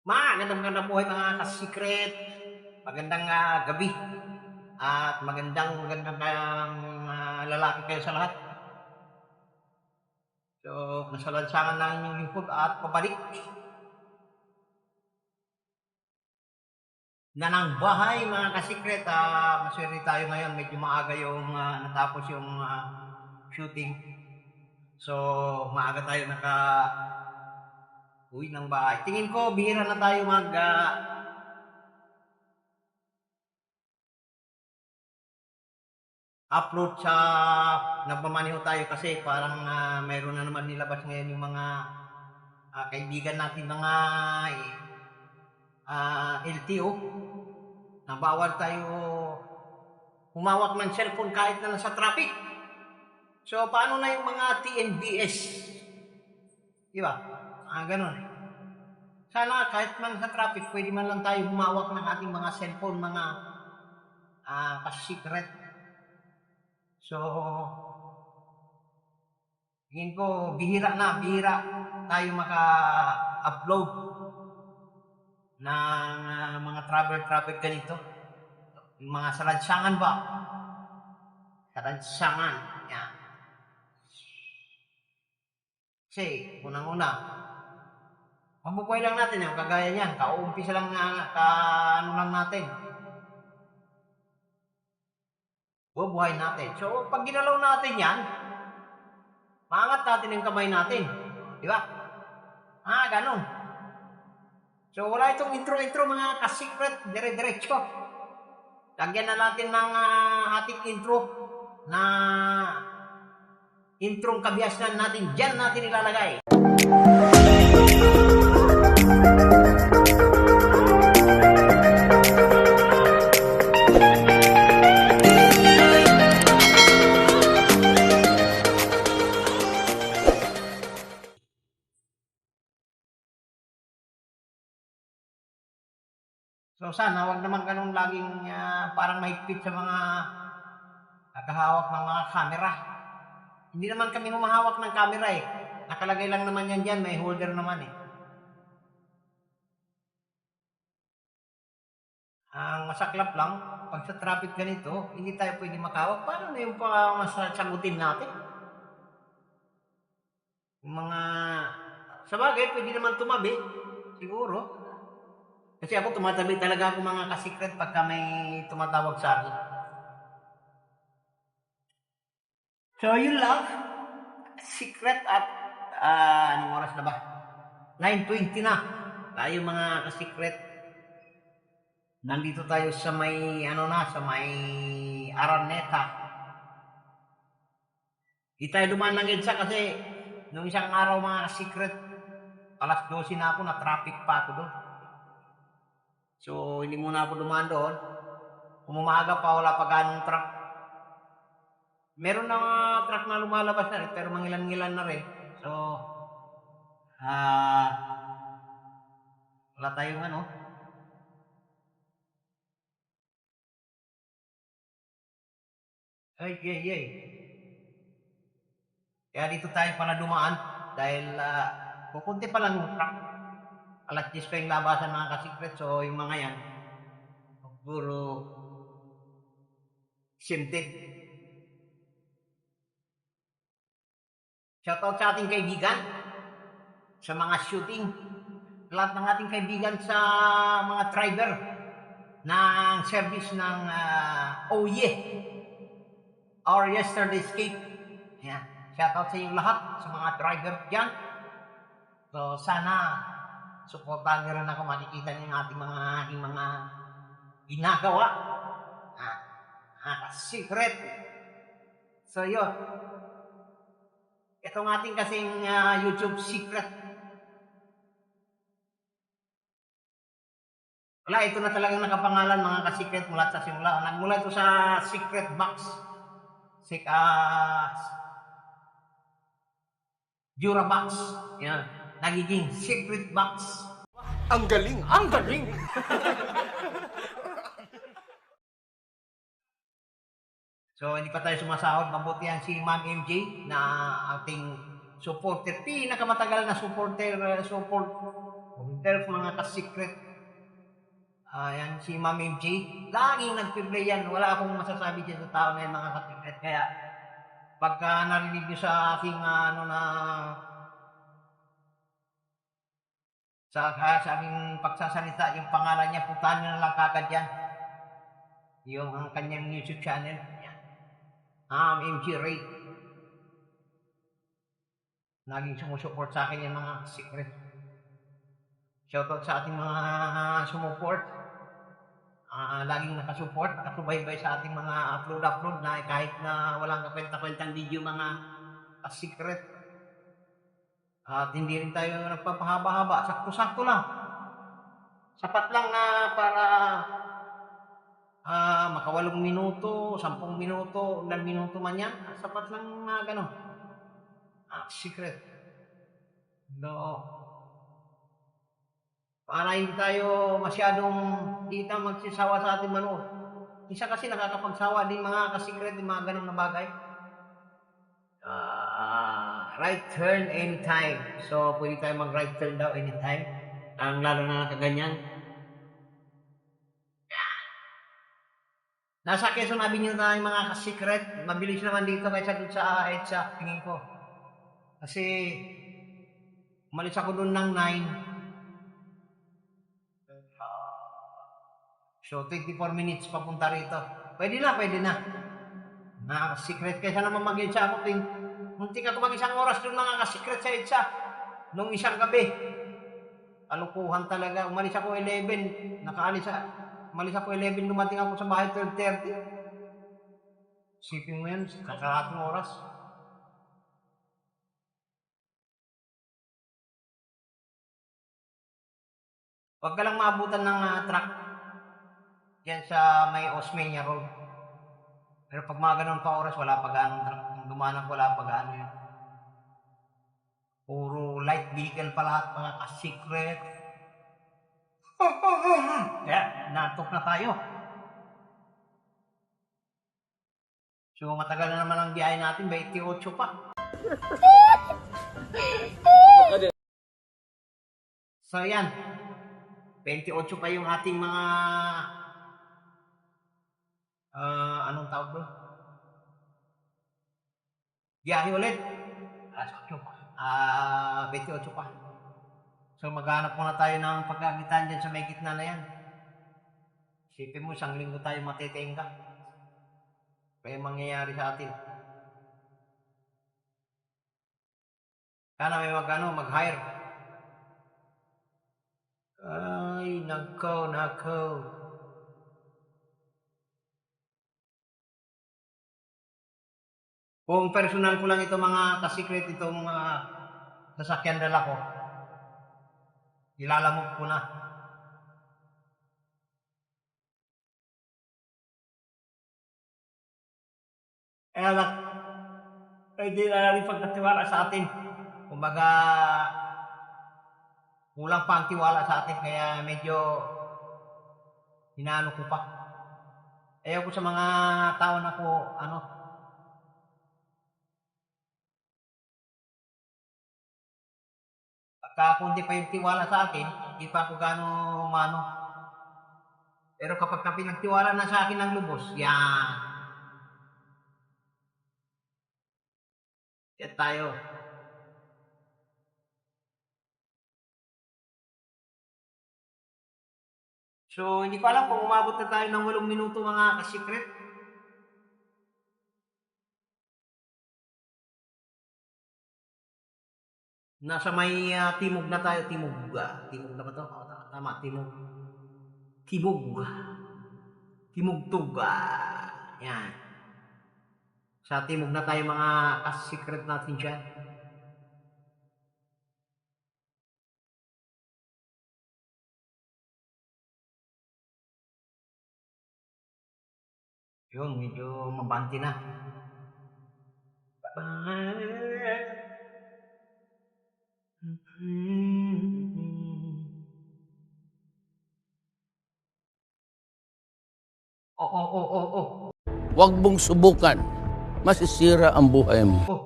Magandang buhay mga ka-secret. Magandang gabi at magandang lalaki kayo sa lahat. So, nasa lansangan ng inyong lingkod at pabalik na ng bahay mga ka-secret. Maswerte tayo ngayon. Medyo maaga yung natapos yung shooting. So, maaga tayo uwi ng bahay. Tingin ko, bihira na tayo upload sa nagmamaneho tayo kasi parang mayroon na naman nilabas ngayon yung mga kaibigan natin mga LTO na bawal tayo humawak ng cellphone kahit na nasa traffic. So, paano na yung mga TNBS? Di ba? Ganun. Sana kahit man sa traffic, pwede man lang tayo humawak ng ating mga cellphone, mga secret. So, tingin ko, bihira tayo maka-upload ng mga travel ganito. Yung mga salansangan ba? Salansangan. Yan. Kasi, unang-una, mabubuhay lang natin yung kagaya niyan. Kauumpisa lang ano lang natin. Bubuhay natin. So, pag ginalaw natin yan, maangat natin yung kamay natin. Di ba? Ganun. So, wala itong intro mga ka-secret, dire-diretso. Lagyan na natin ng ating intro na introng kabiasnan natin. Diyan natin ilalagay. So sana wag naman ganun laging parang mahigpit sa mga nakahawak ng mga camera. Hindi naman kami humahawak ng camera eh. Nakalagay lang naman yan dyan, may holder naman eh. Ang masaklap lang, pag sa traffic ganito, hindi tayo pwede makahawak. Paano na yung sagutin natin? Yung mga, sa bagay, pwede naman tumabi, siguro. Kasi ako tumatabi talaga ako mga ka-secret pagka may tumatawag sa akin. So, yun lang. Secret at anong oras na ba? 9:20 na. Tayo mga ka-secret. Nandito tayo sa may sa may Araneta. Di tayo dumaan ng EDSA kasi nung isang araw mga ka-secret, alas 12 na ako, na traffic pa ako doon. So, hindi muna ako dumaan doon. Umaga pa, wala pa ganong truck. Meron na mga truck na lumalabas na rin, pero mangilan-ngilan na rin. So, wala tayong Ay. Kaya dito tayo pala dumaan dahil kukunti pa lang yung truck. Alas 10 pa yung labasan mga ka-secret. So, yung mga yan, puro simpted. Shoutout sa ating kaibigan sa mga shooting. Lahat ng ating kaibigan sa mga driver ng service ng OYE or Yesterday Escape. Yan. Shoutout sa inyo lahat sa mga driver dyan. So, sana supportahan nyo rin ako, makikita nyo yung ating mga ginagawa. Secret. So, yun. Itong ating kasing YouTube secret. Wala, ito na talagang nakapangalan mga ka-secret mula sa simula. Nagmula ito sa secret box. Durabox. Yan. Nagiging secret box. Ang galing! Ang galing! So, hindi pa tayo sumasahod. Mabuti yan si Ma'am MJ na ating supporter. Pinakamatagal na support. Himself, mga ka-secret. Yan, si Ma'am MJ. Laging nag-play yan. Wala akong masasabi dyan sa tao na yan, mga ka-secret. Kaya, pagka narinig nyo sa aking, sa aking pagsasalita, yung pangalan niya, puntahan nyo na lang kagad yan. Yung ang kanyang YouTube channel. Yan. MJ Ray. Laging sumusuport sa akin yan, mga secret. Shoutout sa ating mga sumuport. Laging nakasupport, nakasubaybay sa ating mga upload na kahit na walang kakwenta-kwentang video, mga secret. At hindi rin tayo nagpapahaba-haba. Sakto-sakto lang. Sapat lang na para maka 8 minuto, 10 minuto, ilang minuto man yan. Sapat lang na gano'n. Secret. No. Para hindi tayo masyadong dito magsisawa sa ating manood. Isa kasi nakakapagsawa din, mga ka-secret, yung mga gano'ng na bagay. Right turn anytime. So, pwede tayo mag-right turn daw anytime. Ang lalo na nakaganyan. Nasa Quezon Avenue na yung mga ka-secret. Mabilis naman dito kaysa dun sa EDSA, tingin ko. Kasi, umalis ako dun ng 9. So, 24 minutes papunta rito. Pwede na. Mga ka-secret. Kaysa naman mag-EDSA ako, muntik ako mag-1 oras doon, mga ka-secret, sa EDSA. Nung isang gabi. Kalukuhan talaga. Umalis ako 11. Umalis ako 11, dumating ako sa bahay 12:30. Sipin mo yan, kakarating oras. Huwag ka lang maabutan ng truck. Yan sa may Osmeña Road. Pero pag mga ganun pa oras, wala pa gaanong truck. Yung dumanang wala pa gaano yan. Puro light vehicle pa lahat, mga ka-secret. Kaya, natok na tayo. So, matagal na naman ang biyahe natin, 28 pa. So, yan. 28 pa yung ating mga anong tawag doon? Biyahe ulit. 28 pa. So, maghanap muna tayo ng pagkakitaan dyan sa may gitna na yan. Isipin mo, 1 linggo tayo matitengga. Kaya mangyayari sa atin. Sana may mag-hire. Ay, nako. Kung personal ko lang ito, mga ka-secret, itong mga sasakyan dala ko, ilalamog ko na. Kaya lang, hindi na rin pagkatiwala sa atin. Kumbaga, kulang pa ang tiwala sa atin, kaya medyo hinaano ko pa. Ayaw ko sa mga tao na ko, pagka pa yung tiwala sa akin, hindi pa ako gano'ng mano. Pero kapag pinagtiwala na sa akin ng lubos, yan. Yan tayo. So, hindi ko alam kung umabot na tayo ng 8 minuto, mga ka-secret. Nasa may timog na tayo. Timog na ba ito? Tama, timog. Timugtuga. Yan. Sa timog na tayo, mga ka-secret natin dyan. Yun, medyo mabanti na. Oh. Huwag mong subukan. Masisira ang buhay mo. Oh.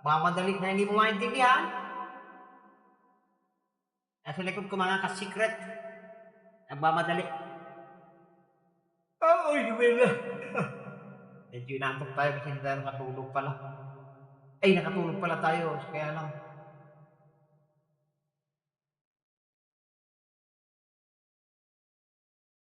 Mamadali na hindi mo maintindihan. Nasa likod ko mga ka-secret. Nagmamadali. Oo, Jumel. Medyo inaantok tayo kasi hindi tayo nakatulog pala. Ay, nakatulog pala tayo. Kaya lang.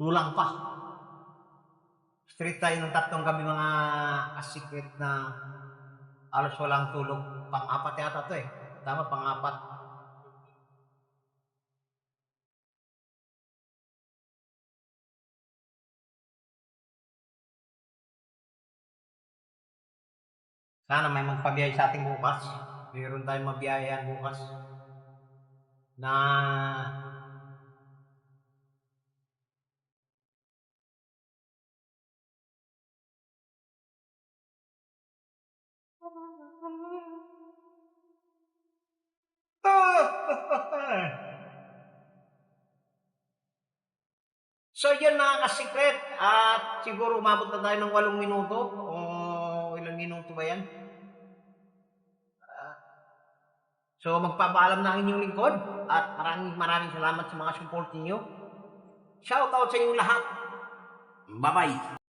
Kulang pa. Straight tayo ng 3 gabi mga ka-secret na alos walang tulog. Pang-apat yata to eh. Tama, pang-apat. Sana may magpabiyahe sa ating bukas. Mayroon tayong mabiyahean bukas na So yun mga ka-secret, at siguro umabot na tayo ng 8 minuto o ilang minuto ba yan? So magpapaalam na ang inyong lingkod at maraming salamat sa mga support ninyo. Shoutout sa inyong lahat. Bye-bye!